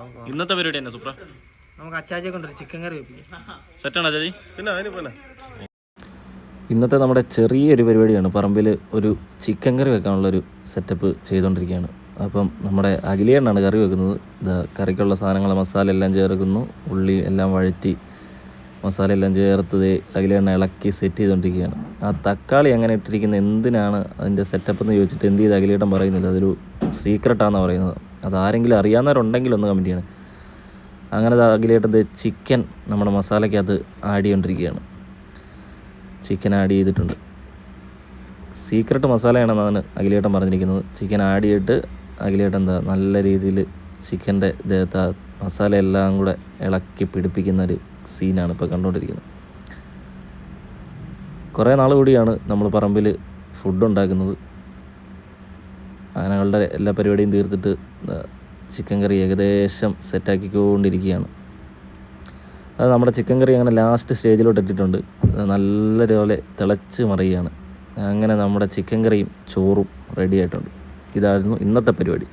ഇന്നത്തെ പരിപാടി തന്നെ സൂപ്ര. നമുക്ക് അച്ചാച്ചിയെ കൊണ്ടൊരു ചിക്കൻ കറി സെറ്റാണോ അച്ചാച്ചി? പിന്നെ അതിന് പോലെ ഇന്നത്തെ നമ്മുടെ ചെറിയൊരു പരിപാടിയാണ്. പറമ്പിൽ ഒരു ചിക്കൻ കറി വെക്കാനുള്ളൊരു സെറ്റപ്പ് ചെയ്തുകൊണ്ടിരിക്കുകയാണ്. അപ്പം നമ്മുടെ അഖിലേണ്ണാണ് കറി വെക്കുന്നത്. കറിക്കുള്ള സാധനങ്ങൾ മസാല എല്ലാം ചേർക്കുന്നു, ഉള്ളി എല്ലാം വഴറ്റി മസാല എല്ലാം ചേർത്ത് അഖിലേണ്ണ ഇളക്കി സെറ്റ് ചെയ്തുകൊണ്ടിരിക്കുകയാണ്. ആ തക്കാളി അങ്ങനെ ഇട്ടിരിക്കുന്നത് എന്തിനാണ് അതിൻ്റെ സെറ്റപ്പ് എന്ന് ചോദിച്ചിട്ട് എന്ത് ചെയ്ത് അഖിലേട്ടൻ പറയുന്നില്ല. അതൊരു സീക്രട്ടാണെന്നാണ് പറയുന്നത്. അതാരെങ്കിലും അറിയാവുന്നവരുണ്ടെങ്കിൽ ഒന്ന് കമൻറ്റ് ചെയ്യണം. അങ്ങനെ അഖിലേട്ടൻ്റെ ചിക്കൻ നമ്മുടെ മസാലയ്ക്കകത്ത് ആഡ് ചെയ്തുകൊണ്ടിരിക്കുകയാണ്. ചിക്കൻ ആഡ് ചെയ്തിട്ടുണ്ട്. സീക്രട്ട് മസാലയാണെന്നാണ് അഖിലേട്ടൻ പറഞ്ഞിരിക്കുന്നത്. ചിക്കൻ ആഡ് ചെയ്തിട്ട് അഖിലേട്ടൻ നല്ല രീതിയിൽ ചിക്കൻ്റെ ദേഹത്ത് ആ മസാല എല്ലാം കൂടെ ഇളക്കി പിടിപ്പിക്കുന്നൊരു സീനാണ് ഇപ്പോൾ കണ്ടുകൊണ്ടിരിക്കുന്നത്. കുറേ നാൾ കൂടിയാണ് നമ്മൾ പറമ്പിൽ ഫുഡ് ഉണ്ടാക്കുന്നത്. ആനകളുടെ എല്ലാ പരിപാടിയും തീർത്തിട്ട് ചിക്കൻ കറി ഏകദേശം സെറ്റാക്കിക്കൊണ്ടിരിക്കുകയാണ്. അത് നമ്മുടെ ചിക്കൻ കറി അങ്ങനെ ലാസ്റ്റ് സ്റ്റേജിലോട്ട് എത്തിയിട്ടുണ്ട്. നല്ലപോലെ തിളച്ച് മറിയുകയാണ്. അങ്ങനെ നമ്മുടെ ചിക്കൻ കറിയും ചോറും റെഡി ആയിട്ടുണ്ട്. ഇതായിരുന്നു ഇന്നത്തെ പരിപാടി.